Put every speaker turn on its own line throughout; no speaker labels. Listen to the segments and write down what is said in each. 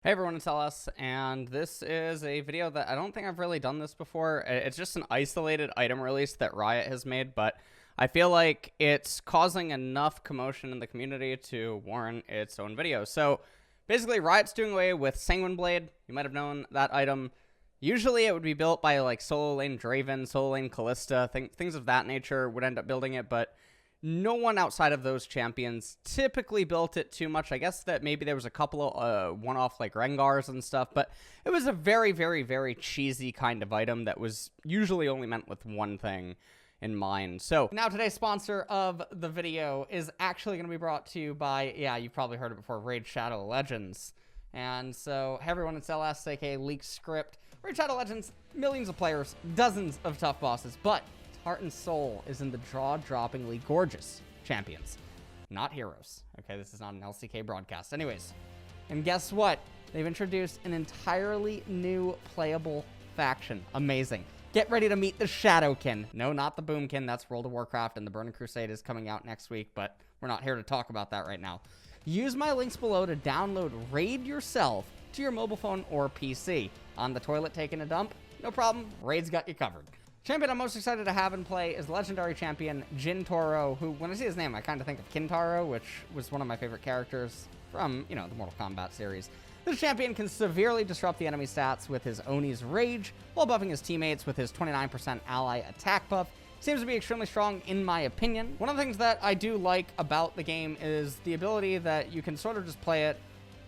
Hey everyone, it's LS, and this is a video that I don't think I've really done this before. It's just an isolated item release that Riot has made, but I feel like it's causing enough commotion in the community to warrant its own video. So basically, Riot's doing away with Sanguine Blade. You might have known that item. Usually it would be built by like solo lane Draven, solo lane Callista, things of that nature would end up building it, but no one outside of those champions typically built it too much. I guess that maybe there was a couple of one-off like Rengars and stuff, but it was a very, very, very cheesy kind of item that was usually only meant with one thing in mind. So now today's sponsor of the video is actually going to be brought to you by, yeah, you've probably heard it before, Raid Shadow Legends. And so, hey everyone, it's LS, aka Leak Script. Raid Shadow Legends, millions of players, dozens of tough bosses, but heart and soul is in the jaw-droppingly gorgeous champions, not heroes. Okay, this is not an LCK broadcast. Anyways, and guess what? They've introduced an entirely new playable faction. Amazing. Get ready to meet the Shadowkin. No, not the Boomkin. That's World of Warcraft, and the Burning Crusade is coming out next week, but we're not here to talk about that right now. Use my links below to download Raid yourself to your mobile phone or PC. On the toilet taking a dump? No problem. Raid's got you covered. Champion I'm most excited to have in play is legendary champion Jin Toro, who, when I see his name, I kind of think of Kintaro, which was one of my favorite characters from, you know, the Mortal Kombat series. This champion can severely disrupt the enemy stats with his Oni's Rage, while buffing his teammates with his 29% ally attack buff. Seems to be extremely strong, in my opinion. One of the things that I do like about the game is the ability that you can sort of just play it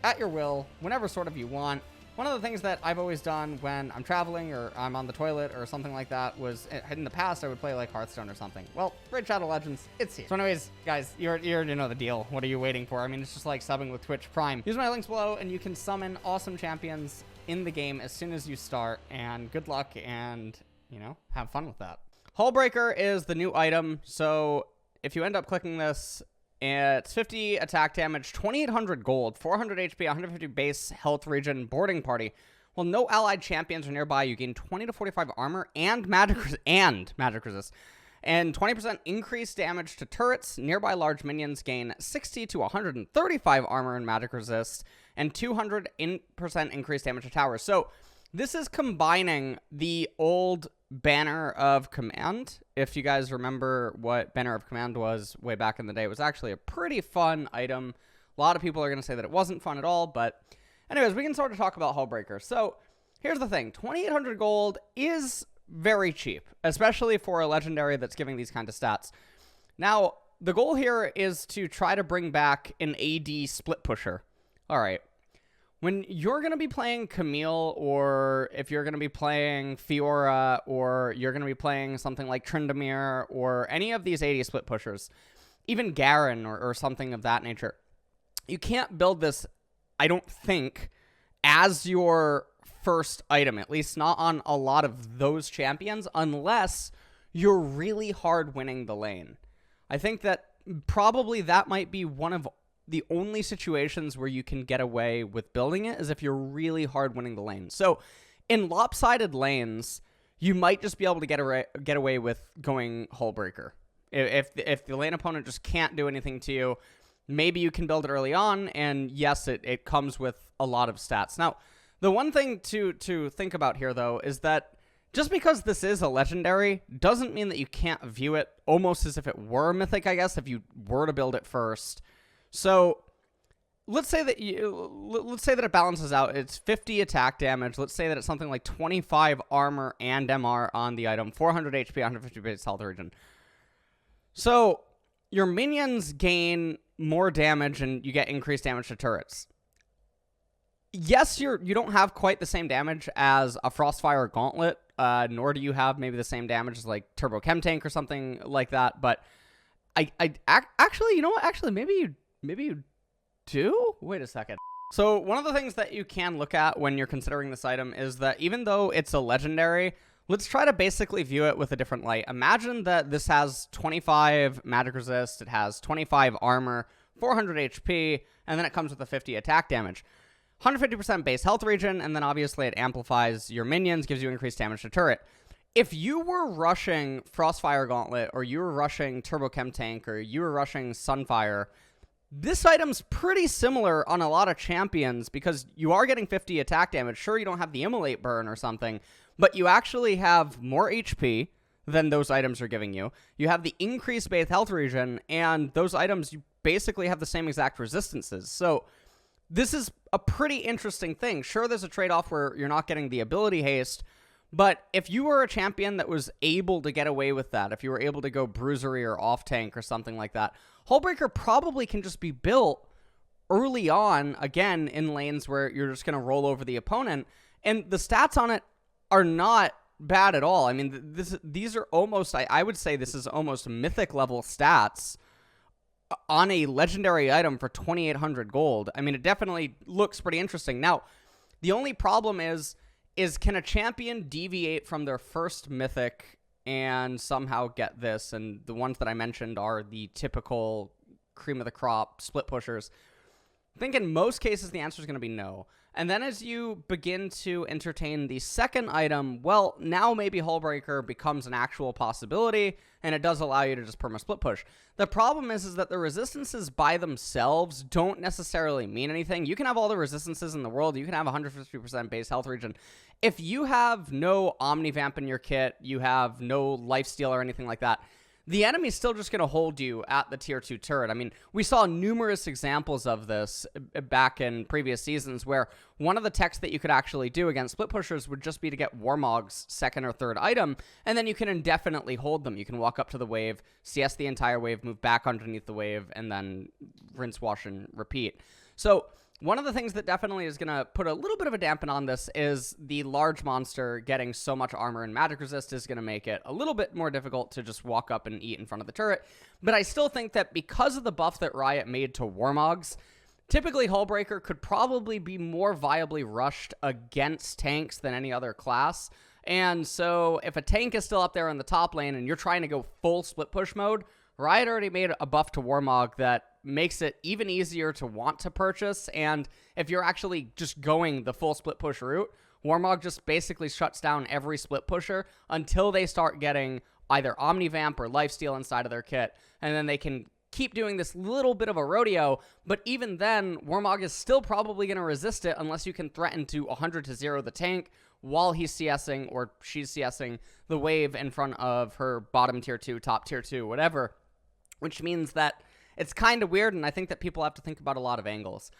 at your will, whenever sort of you want. One of the things that I've always done when I'm traveling or I'm on the toilet or something like that was, in the past, I would play like Hearthstone or something. Well, Raid Shadow Legends, it's here. So anyways, guys, you already know the deal. What are you waiting for? I mean, it's just like subbing with Twitch Prime. Use my links below and you can summon awesome champions in the game as soon as you start. And good luck and, you know, have fun with that. Hullbreaker is the new item. So if you end up clicking this, it's 50 attack damage, 2,800 gold, 400 HP, 150 base health regen, boarding party. While no allied champions are nearby, you gain 20 to 45 armor and magic resist. And 20% increased damage to turrets. Nearby large minions gain 60 to 135 armor and magic resist, and 200% increased damage to towers. So this is combining the old Banner of Command. If you guys remember what Banner of Command was way back in the day, it was actually a pretty fun item. A lot of people are going to say that it wasn't fun at all, but anyways, we can sort of talk about Hullbreaker. So here's the thing. 2,800 gold is very cheap, especially for a legendary that's giving these kind of stats. Now, the goal here is to try to bring back an AD split pusher. All right. When you're going to be playing Camille, or if you're going to be playing Fiora, or you're going to be playing something like Tryndamere, or any of these AD split pushers, even Garen or something of that nature, you can't build this, I don't think, as your first item, at least not on a lot of those champions, unless you're really hard winning the lane. I think that probably that might be one of the only situations where you can get away with building it is if you're really hard winning the lane. So in lopsided lanes, you might just be able to get away with going Hullbreaker. If the lane opponent just can't do anything to you, maybe you can build it early on, and yes, it comes with a lot of stats. Now, the one thing to think about here, though, is that just because this is a legendary doesn't mean that you can't view it almost as if it were a mythic, I guess, if you were to build it first. So let's say that it balances out. It's 50 attack damage. Let's say that it's something like 25 armor and MR on the item, 400 HP, 150 base health regen. So your minions gain more damage and you get increased damage to turrets. Yes, you don't have quite the same damage as a Frostfire Gauntlet, nor do you have maybe the same damage as like Turbo Chem Tank or something like that. But actually, you know what? Actually, maybe you do? Wait a second. So one of the things that you can look at when you're considering this item is that even though it's a legendary, let's try to basically view it with a different light. Imagine that this has 25 magic resist, it has 25 armor, 400 HP, and then it comes with a 50 attack damage. 150% base health regen, and then obviously it amplifies your minions, gives you increased damage to turret. If you were rushing Frostfire Gauntlet, or you were rushing Turbo Chem Tank, or you were rushing Sunfire, This item's pretty similar on a lot of champions because you are getting 50 attack damage. Sure, you don't have the immolate burn or something, but you actually have more HP than those items are giving you. You have the increased base health regen, and those items, you basically have the same exact resistances. So this is a pretty interesting thing. Sure, there's a trade-off where you're not getting the ability haste, but if you were a champion that was able to get away with that, if you were able to go bruisery or off-tank or something like that, Hullbreaker probably can just be built early on, again, in lanes where you're just going to roll over the opponent, and the stats on it are not bad at all. I mean, these are almost, I would say this is almost mythic level stats on a legendary item for 2,800 gold. I mean, it definitely looks pretty interesting. Now, the only problem is can a champion deviate from their first mythic and somehow get this? And the ones that I mentioned are the typical cream of the crop split pushers. I think in most cases the answer is going to be no. And then as you begin to entertain the second item, well, now maybe Hullbreaker becomes an actual possibility, and it does allow you to just perma split push. The problem is that the resistances by themselves don't necessarily mean anything. You can have all the resistances in the world. You can have 150% base health regen. If you have no Omnivamp in your kit, you have no lifesteal or anything like that, the enemy's still just going to hold you at the tier 2 turret. I mean, we saw numerous examples of this back in previous seasons where one of the techs that you could actually do against split pushers would just be to get Warmog's second or third item, and then you can indefinitely hold them. You can walk up to the wave, CS the entire wave, move back underneath the wave, and then rinse, wash, and repeat. So one of the things that definitely is going to put a little bit of a dampen on this is the large monster getting so much armor and magic resist is going to make it a little bit more difficult to just walk up and eat in front of the turret. But I still think that because of the buff that Riot made to Warmogs, typically Hullbreaker could probably be more viably rushed against tanks than any other class. And so if a tank is still up there in the top lane and you're trying to go full split push mode, Riot already made a buff to Warmog that makes it even easier to want to purchase, and if you're actually just going the full split push route, Warmog just basically shuts down every split pusher until they start getting either Omnivamp or lifesteal inside of their kit, and then they can keep doing this little bit of a rodeo, but even then, Warmog is still probably going to resist it unless you can threaten to 100-0 the tank while he's CSing or she's CSing the wave in front of her bottom tier 2, top tier 2, whatever, which means that it's kind of weird, and I think that people have to think about a lot of angles.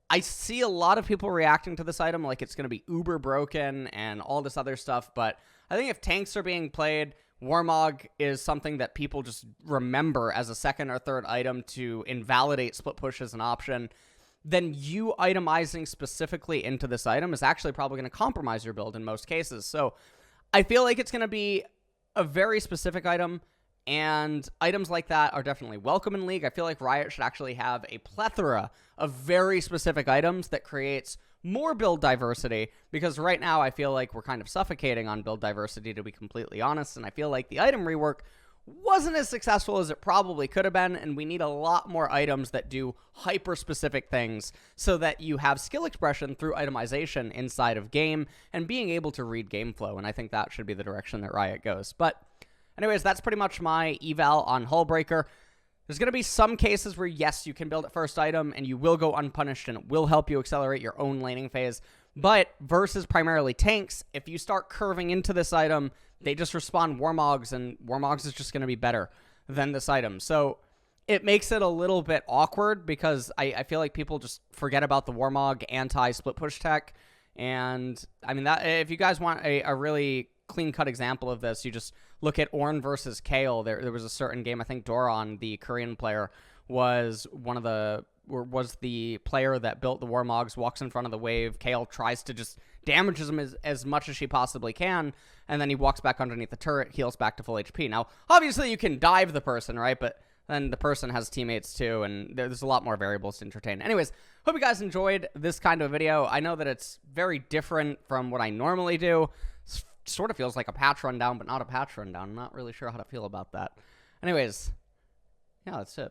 I see a lot of people reacting to this item like it's going to be uber broken and all this other stuff, but I think if tanks are being played, Warmog is something that people just remember as a second or third item to invalidate split push as an option. Then you itemizing specifically into this item is actually probably going to compromise your build in most cases. So I feel like it's going to be a very specific item, and items like that are definitely welcome in League. I feel like Riot should actually have a plethora of very specific items that creates more build diversity, because right now I feel like we're kind of suffocating on build diversity, to be completely honest, and I feel like the item rework wasn't as successful as it probably could have been, and we need a lot more items that do hyper-specific things so that you have skill expression through itemization inside of game and being able to read game flow, and I think that should be the direction that Riot goes. But anyways, that's pretty much my eval on Hullbreaker. There's going to be some cases where, yes, you can build it first item and you will go unpunished and it will help you accelerate your own laning phase. But versus primarily tanks, if you start curving into this item, they just respawn Warmogs, and Warmogs is just going to be better than this item. So it makes it a little bit awkward because I feel like people just forget about the Warmog anti-split push tech. And I mean, that if you guys want a really clean-cut example of this, you just look at Ornn versus Kale. There was a certain game, I think Doron, the Korean player, was the player that built the Warmogs, walks in front of the wave. Kale tries to just damage him as much as she possibly can, and then he walks back underneath the turret, heals back to full HP. Now, obviously you can dive the person, right? But then the person has teammates too, and there's a lot more variables to entertain. Anyways, hope you guys enjoyed this kind of video. I know that it's very different from what I normally do. Sort of feels like a patch rundown, but not a patch rundown. I'm not really sure how to feel about that. Anyways, yeah, that's it.